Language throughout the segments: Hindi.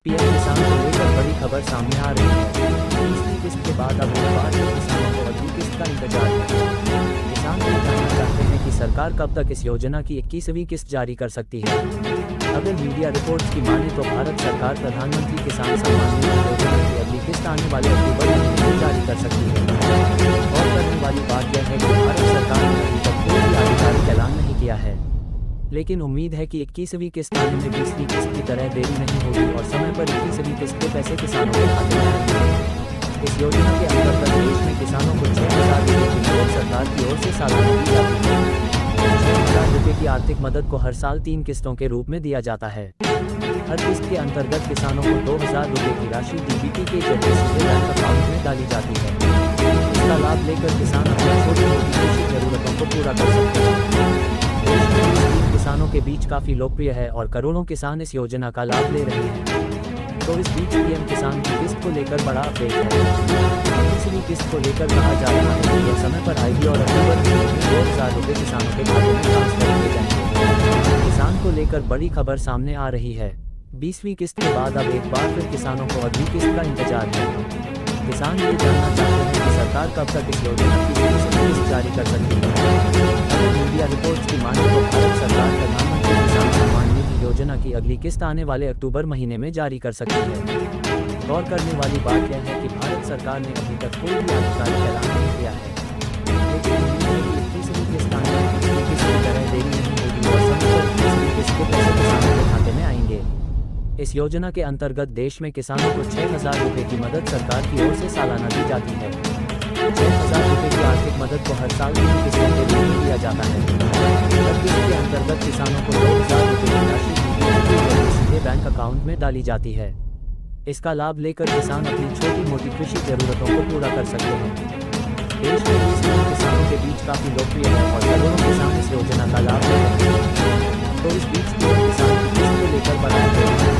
पीएम किसान को लेकर बड़ी खबर सामने आ रही है। तीसरी किस्त के बाद अब एक बार फिर किसानों को अगली किस्त का इंतजार है। किसान ये जानना चाहते हैं कि सरकार कब तक इस योजना की 21वीं किस्त जारी कर सकती है। अगर मीडिया रिपोर्ट्स की माने तो भारत सरकार प्रधानमंत्री किसान सम्मान निधि योजना की अगली किस्त आने वाले अक्टूबर महीने में जारी कर सकती है। और करने वाली बात यह है कि भारत सरकार ने अभी तक कोई भी आधिकारिक ऐलान नहीं किया है, लेकिन उम्मीद है कि 21वीं किस्त आने में 20वीं किस्त की तरह देरी नहीं होगी और समय पर 21वीं किस्त के पैसे किसानों के खाते में आएंगे। इस योजना के अंतर्गत देश में किसानों को 6,000 रुपये की मदद सरकार की ओर से सालाना दी जाती है। 6,000 रुपये की आर्थिक मदद को हर साल 3 किस्तों के रूप में दिया जाता है। हर किस्त के अंतर्गत किसानों को 2,000 रुपये की राशि डीबीटी के जरिए सीधे बैंक अकाउंट में डाली जाती है। इसका लाभ लेकर किसान अपनी छोटी मोटी कृषि जरूरतों को पूरा कर सकते हैं। देश में ये स्कीम किसानों के बीच काफी लोकप्रिय है और करोड़ों किसान इस योजना का लाभ ले रहे हैं। तो इस बीच पीएम किसान की किस्त को लेकर बड़ा अपडेट है। तीसरी किस्त को लेकर कहा जा रहा है कि यह समय पर आएगी और अक्टूबर महीने में 2,000 रुपये किसानों के खाते में ट्रांसफर किए जाएंगे। किसान को लेकर बड़ी खबर सामने आ रही है। 20वीं किस्त के बाद अब एक बार फिर किसानों को अगली किस्त का इंतजार है। किसान ये जानना चाहते हैं कि सरकार कब तक इस योजना की 21वीं किस्त जारी कर सकती है। अगर मीडिया रिपोर्ट्स की माने तो भारत सरकार प्रधानमंत्री किसान सम्मान निधि योजना की अगली किस्त आने वाले अक्टूबर महीने में जारी कर सकती है। गौर करने वाली बात यह है कि भारत सरकार ने अभी तक कोई भी आधिकारिक ऐलान नहीं किया है, लेकिन उम्मीद है कि 21वीं किस्त आने में 20वीं किस्त की तरह देरी नहीं होगी और समय पर 21वीं किस्त के पैसे किसानों के खाते में आएंगे। इस योजना के अंतर्गत देश में किसानों को 6,000 रुपये की मदद सरकार की ओर से सालाना दी जाती है। 6,000 रुपये की आर्थिक मदद को हर साल 3 किस्तों के रूप में दिया जाता है। हर किस्त के अंतर्गत किसानों को 2,000 रुपये की राशि डीबीटी के जरिए सीधे बैंक अकाउंट में डाली जाती है। इसका लाभ लेकर किसान अपनी छोटी मोटी कृषि जरूरतों को पूरा कर सकते हैं। देश में ये स्कीम किसानों के बीच काफी लोकप्रिय है और करोड़ों किसान इस योजना का लाभ ले रहे हैं। तो इस बीच पीएम किसान की किस्त को लेकर बड़ा अपडेट है।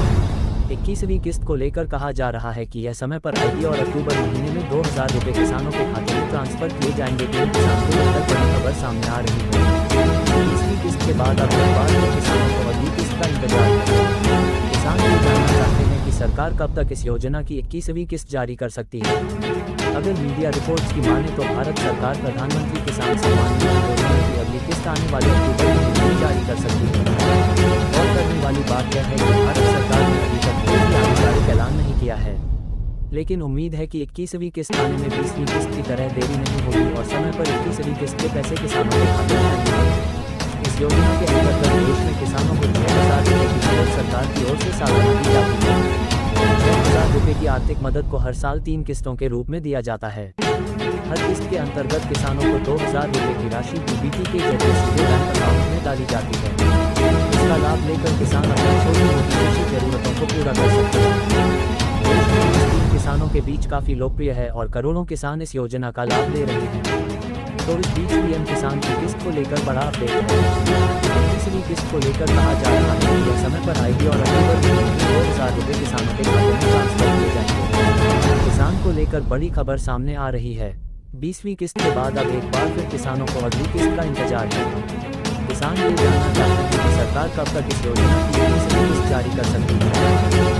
21वीं किस्त को लेकर कहा जा रहा है कि यह समय पर आएगी और अक्टूबर महीने में 2,000 रुपये किसानों के खाते में ट्रांसफर किए जाएंगे। पीएम किसान को लेकर बड़ी खबर सामने आ रही है। 20वीं किस्त के बाद अब एक बार फिर किसानों को अगली किस्त का इंतजार है। किसान ये जानना चाहते हैं कि सरकार कब तक इस योजना की 21वीं किस्त जारी कर सकती है। अगर मीडिया रिपोर्ट्स की माने तो भारत सरकार प्रधानमंत्री किसान सम्मान निधि योजना की अगली किस्त आने वाले अक्टूबर महीने में जारी कर सकती है। और करने वाली बात यह है कि भारत सरकार ने अभी तक कोई भी आधिकारिक ऐलान नहीं किया है, लेकिन उम्मीद है कि 21वीं किस्त आने में 20वीं किस्त की तरह देरी नहीं होगी और समय पर 21वीं किस्त के पैसे किसानों के खाते में आएंगे। इस योजना के अंतर्गत देश में किसानों को 6,000 रुपये की मदद सरकार की ओर से सालाना दी जाती है। 6,000 रुपये की आर्थिक मदद को हर साल 3 किस्तों के रूप में दिया जाता है। हर किस्त के अंतर्गत किसानों को 2,000 रुपये की राशि डीबीटी के जरिए सीधे बैंक अकाउंट में डाली जाती है। इसका लाभ लेकर किसान अपनी छोटी मोटी कृषि जरूरतों को पूरा कर सकते हैं। देश में ये स्कीम किसानों के बीच काफी लोकप्रिय है और करोड़ों किसान इस योजना का लाभ ले रहे हैं। तो इस बीच पीएम किसान की किस्त को लेकर बड़ा अपडेट है। 21वीं किस्त को लेकर कहा जा रहा है कि यह समय पर आएगी और अक्टूबर महीने में 2,000 रुपये किसानों के खाते में ट्रांसफर किए जाएंगे। किसान को लेकर बड़ी खबर सामने आ रही है। 20वीं किस्त के बाद अब एक बार फिर किसानों को अगली किस्त का इंतजार है। किसान ये जानना चाहते हैं कि सरकार कब तक इस योजना की 21वीं किस्त जारी कर सकती है।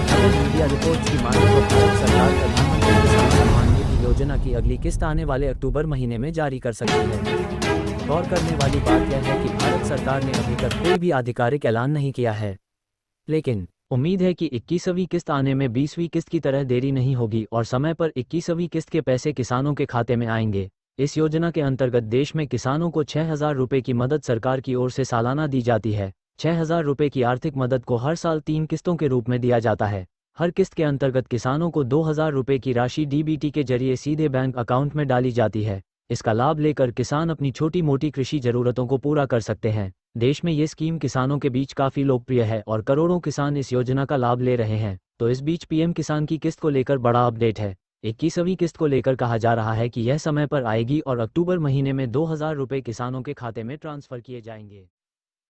अगर मीडिया रिपोर्ट्स की माने तो भारत सरकार प्रधानमंत्री किसान सम्मान निधि योजना की अगली किस्त आने वाले अक्टूबर महीने में जारी कर सकती है। गौर करने वाली बात यह है कि भारत सरकार ने अभी तक कोई भी आधिकारिक ऐलान नहीं किया है, लेकिन उम्मीद है कि 21वीं किस्त आने में 20वीं किस्त की तरह देरी नहीं होगी और समय पर 21वीं किस्त के पैसे किसानों के खाते में आएंगे। इस योजना के अंतर्गत देश में किसानों को 6,000 रुपये की मदद सरकार की ओर से सालाना दी जाती है। 6,000 रुपये की आर्थिक मदद को हर साल 3 किस्तों के रूप में दिया जाता है। हर किस्त के अंतर्गत किसानों को 2,000 रुपये की राशि डीबीटी के जरिए सीधे बैंक अकाउंट में डाली जाती है। इसका लाभ लेकर किसान अपनी छोटी मोटी कृषि जरूरतों को पूरा कर सकते हैं। देश में ये स्कीम किसानों के बीच काफी लोकप्रिय है और करोड़ों किसान इस योजना का लाभ ले रहे हैं। तो इस बीच पीएम किसान की किस्त को लेकर बड़ा अपडेट है। 21वीं किस्त को लेकर कहा जा रहा है कि यह समय पर आएगी और अक्टूबर महीने में 2,000 रुपये किसानों के खाते में ट्रांसफर किए जाएंगे।